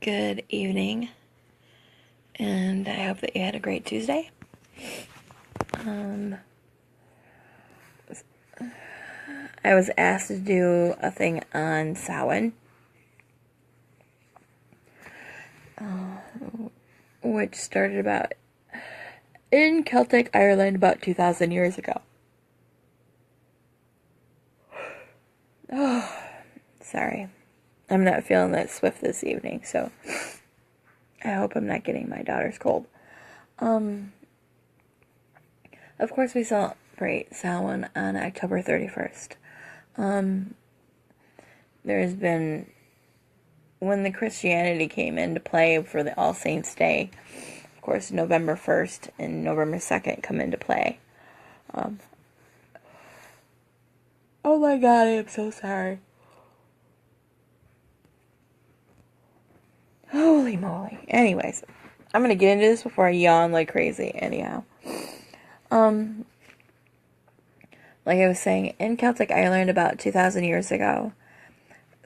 Good evening, and I hope that you had a great Tuesday. I was asked to do a thing on Samhain, which started in Celtic Ireland about 2,000 years ago. Oh, sorry. I'm not feeling that swift this evening, so I hope I'm not getting my daughter's cold. Of course, we celebrate Samhain on October 31st. There's been, when the Christianity came into play for the All Saints' Day, of course, November 1st and November 2nd come into play. Oh my God, I am so sorry. Holy moly. Anyways, I'm going to get into this before I yawn like crazy. Anyhow. Like I was saying, in Celtic Ireland about 2,000 years ago,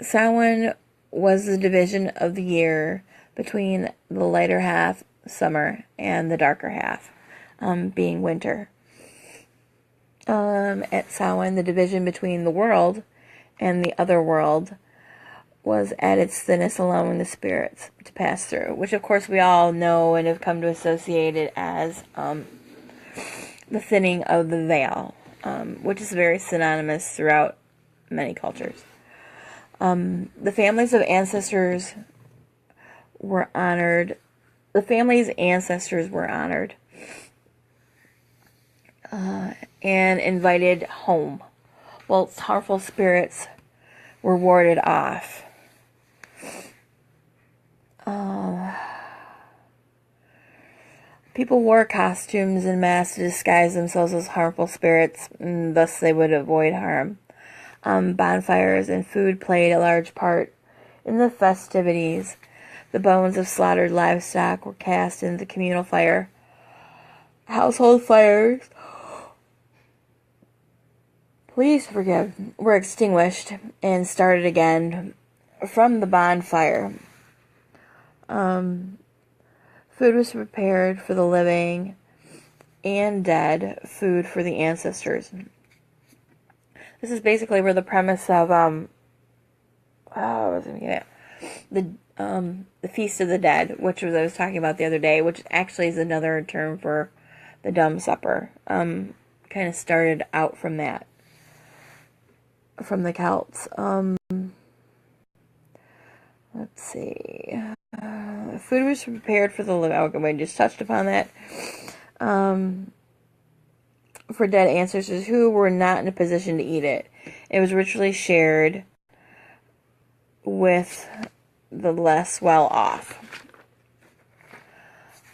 Samhain was the division of the year between the lighter half, summer, and the darker half, being winter. At Samhain, the division between the world and the other world was at its thinnest, allowing the spirits to pass through, which of course we all know and have come to associate it as the thinning of the veil, which is very synonymous throughout many cultures. The families of ancestors were honored. The family's ancestors were honored and invited home, whilst harmful spirits were warded off. People wore costumes and masks to disguise themselves as harmful spirits, and thus they would avoid harm. Bonfires and food played a large part in the festivities. The bones of slaughtered livestock were cast into the communal fire. Household fires, were extinguished and started again from the bonfire. Food was prepared for the living and dead, food for the ancestors. This is basically where the premise of the Feast of the Dead, which I was talking about the other day, which actually is another term for the Dumb Supper, kind of started out from that, from the Celts. Let's see. Food was prepared for the living. Okay, we just touched upon that. For dead ancestors who were not in a position to eat it. It was ritually shared with the less well off.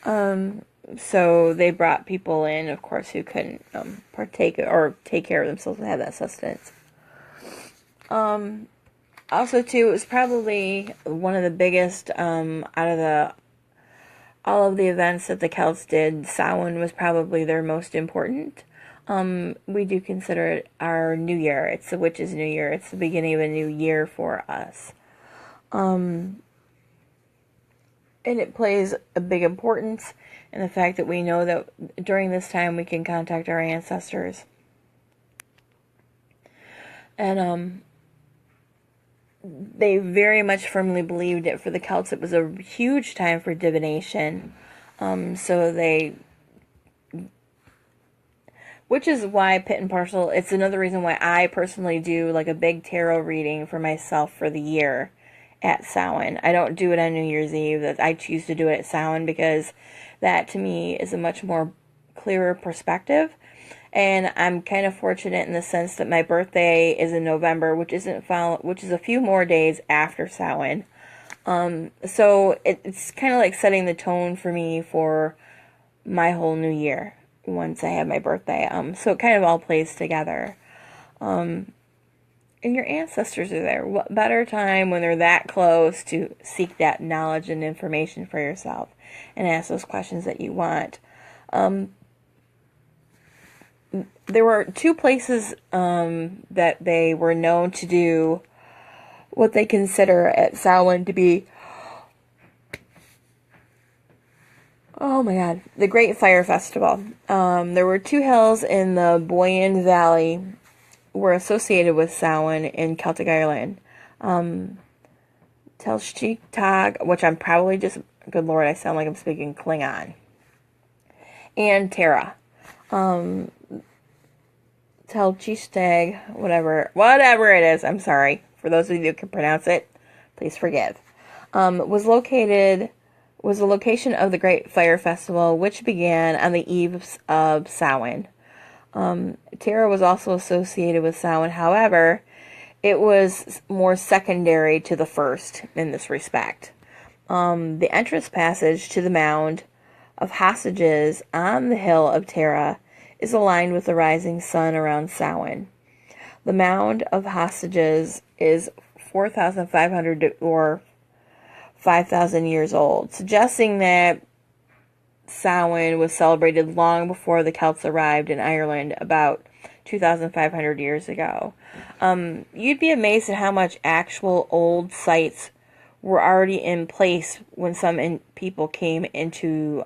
So they brought people in, of course, who couldn't partake or take care of themselves and have that sustenance. Also, too, it was probably one of the biggest out of all of the events that the Celts did. Samhain was probably their most important. We do consider it our New Year. It's the witch's New Year. It's the beginning of a new year for us. And it plays a big importance in the fact that we know that during this time we can contact our ancestors. And they very much firmly believed it. For the Celts, it was a huge time for divination. Which is why Pit and Parcel, it's another reason why I personally do like a big tarot reading for myself for the year at Samhain. I don't do it on New Year's Eve. I choose to do it at Samhain because that to me is a much more clearer perspective. And I'm kind of fortunate in the sense that my birthday is in November, which is a few more days after Samhain. So it's kind of like setting the tone for me for my whole new year once I have my birthday. So it kind of all plays together. And your ancestors are there. What better time when they're that close to seek that knowledge and information for yourself and ask those questions that you want. There were two places that they were known to do what they consider at Samhain to be Oh my God. The Great Fire Festival. There were two hills in the Boyne Valley were associated with Samhain in Celtic Ireland. Tag, which I'm probably just, good lord, I sound like I'm speaking Klingon. And Terra. Tag, whatever it is, I'm sorry. For those of you who can pronounce it, please forgive. Was the location of the Great Fire Festival, which began on the eve of Samhain. Terra was also associated with Samhain, however, it was more secondary to the first in this respect. The entrance passage to the mound of hostages on the hill of Terra is aligned with the rising sun around Samhain. The mound of hostages is 4,500 or 5,000 years old, suggesting that Samhain was celebrated long before the Celts arrived in Ireland about 2,500 years ago. You'd be amazed at how much actual old sites were already in place when some people came into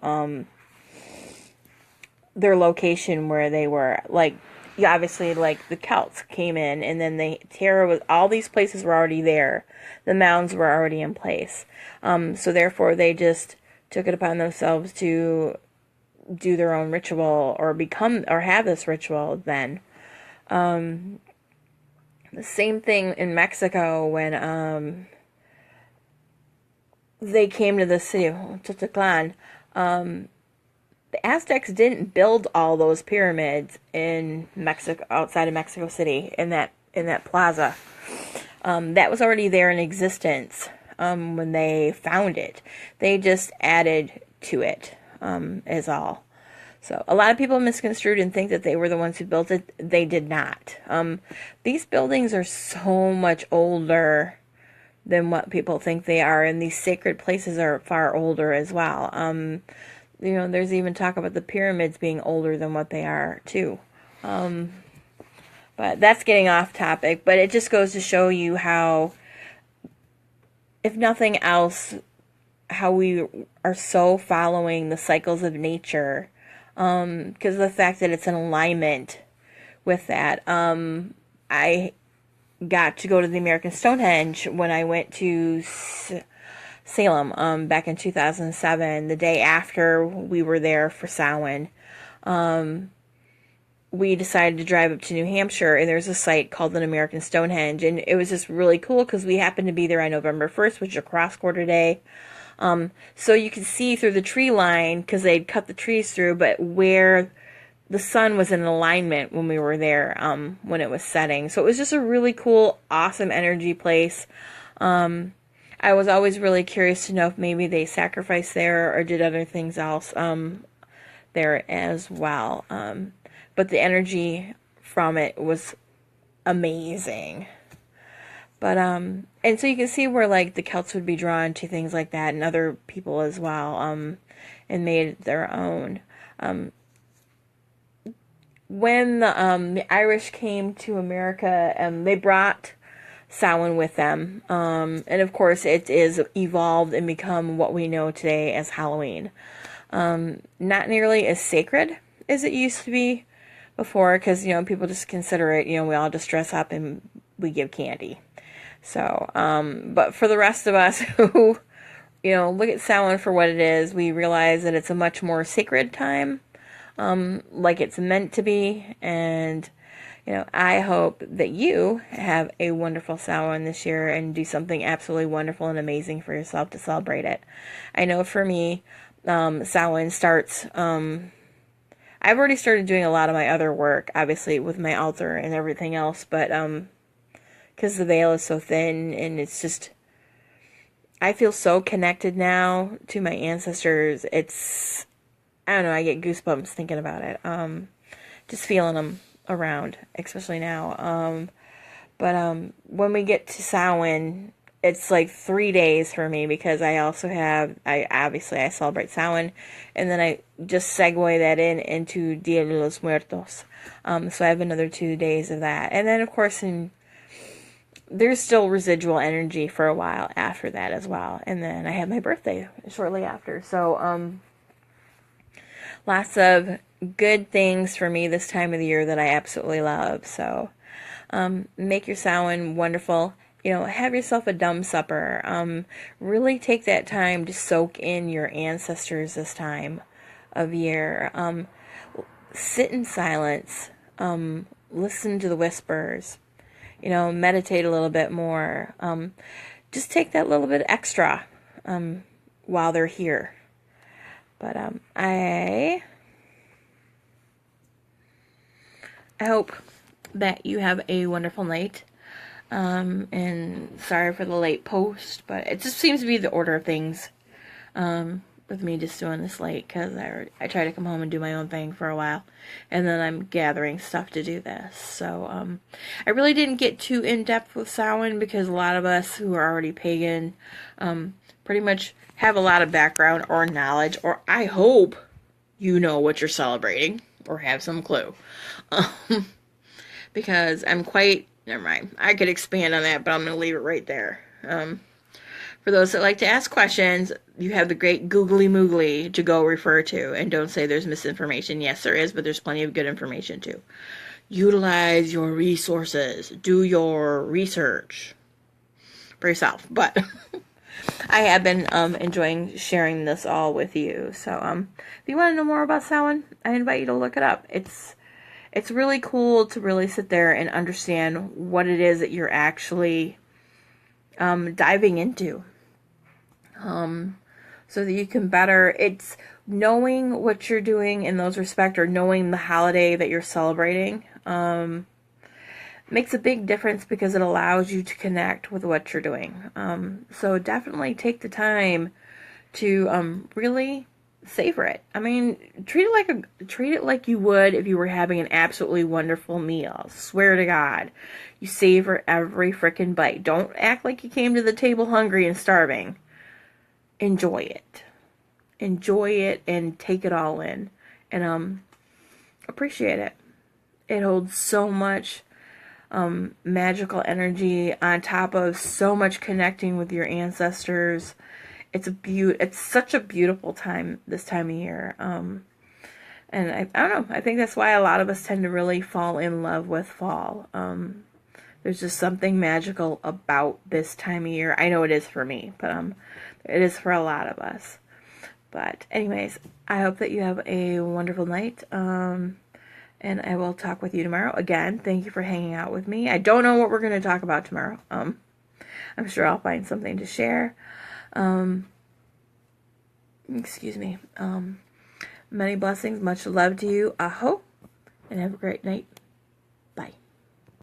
their location where they were. Like, obviously, like the Celts came in, and then Terra was, all these places were already there. The mounds were already in place. So therefore, they just took it upon themselves to do their own ritual or have this ritual then. The same thing in Mexico when they came to the city of Totoclan. The Aztecs didn't build all those pyramids in Mexico, outside of Mexico City, in that plaza. That was already there in existence when they found it. They just added to it, is all. So a lot of people misconstrued and think that they were the ones who built it. They did not. These buildings are so much older than what people think they are, and these sacred places are far older as well. There's even talk about the pyramids being older than what they are, too. But that's getting off topic, but it just goes to show you how, if nothing else, how we are so following the cycles of nature, because of the fact that it's in alignment with that. I got to go to the American Stonehenge when I went to Salem back in 2007, the day after we were there for Samhain. We decided to drive up to New Hampshire, and there's a site called an American Stonehenge, and it was just really cool because we happened to be there on November 1st, which is a cross-quarter day. So you could see through the tree line, because they'd cut the trees through, but where the sun was in alignment when we were there, when it was setting. So it was just a really cool, awesome energy place. I was always really curious to know if maybe they sacrificed there or did other things else there as well. But the energy from it was amazing. But, and so you can see where, like, the Celts would be drawn to things like that, and other people as well, and made their own. When the Irish came to America, they brought Samhain with them, and of course it is evolved and become what we know today as Halloween. Not nearly as sacred as it used to be before, because, people just consider it, we all just dress up and we give candy. So, but for the rest of us who, look at Samhain for what it is, we realize that it's a much more sacred time, like it's meant to be, and, I hope that you have a wonderful Samhain this year and do something absolutely wonderful and amazing for yourself to celebrate it. I know for me, Samhain starts, I've already started doing a lot of my other work, obviously, with my altar and everything else, but, because the veil is so thin, and it's just, I feel so connected now to my ancestors. It's, I don't know, I get goosebumps thinking about it, just feeling them around, especially now, but, when we get to Samhain, it's like 3 days for me, because I also have, I celebrate Samhain, and then I just segue that into Dia de los Muertos, so I have another 2 days of that, and then of course there's still residual energy for a while after that as well, and then I have my birthday shortly after, so, lots of good things for me this time of the year that I absolutely love. So make your Samhain wonderful. You know, have yourself a dumb supper. Really take that time to soak in your ancestors this time of year. Sit in silence. Listen to the whispers. You know, meditate a little bit more. Just take that little bit extra while they're here. But I hope that you have a wonderful night. And sorry for the late post, but it just seems to be the order of things with me just doing this late, because I try to come home and do my own thing for a while, and then I'm gathering stuff to do this. So I really didn't get too in-depth with Samhain, because a lot of us who are already pagan pretty much have a lot of background or knowledge, or I hope you know what you're celebrating or have some clue. Because I'm quite... Never mind. I could expand on that, but I'm going to leave it right there. For those that like to ask questions, you have the great Googly Moogly to go refer to. And don't say there's misinformation. Yes, there is, but there's plenty of good information too. Utilize your resources. Do your research for yourself. But I have been enjoying sharing this all with you. So if you want to know more about Samhain, I invite you to look it up. It's really cool to really sit there and understand what it is that you're actually diving into. So that you can better... It's knowing what you're doing in those respects, or knowing the holiday that you're celebrating, makes a big difference, because it allows you to connect with what you're doing. So definitely take the time to really... savor it. I mean, treat it like you would if you were having an absolutely wonderful meal. Swear to God, you savor every frickin' bite. Don't act like you came to the table hungry and starving. Enjoy it. Enjoy it and take it all in, and appreciate it. It holds so much magical energy, on top of so much connecting with your ancestors. It's such a beautiful time this time of year. And I don't know. I think that's why a lot of us tend to really fall in love with fall. There's just something magical about this time of year. I know it is for me, but it is for a lot of us. But anyways, I hope that you have a wonderful night. And I will talk with you tomorrow. Again, thank you for hanging out with me. I don't know what we're going to talk about tomorrow. I'm sure I'll find something to share. Excuse me. Many blessings, much love to you. Aho, and have a great night.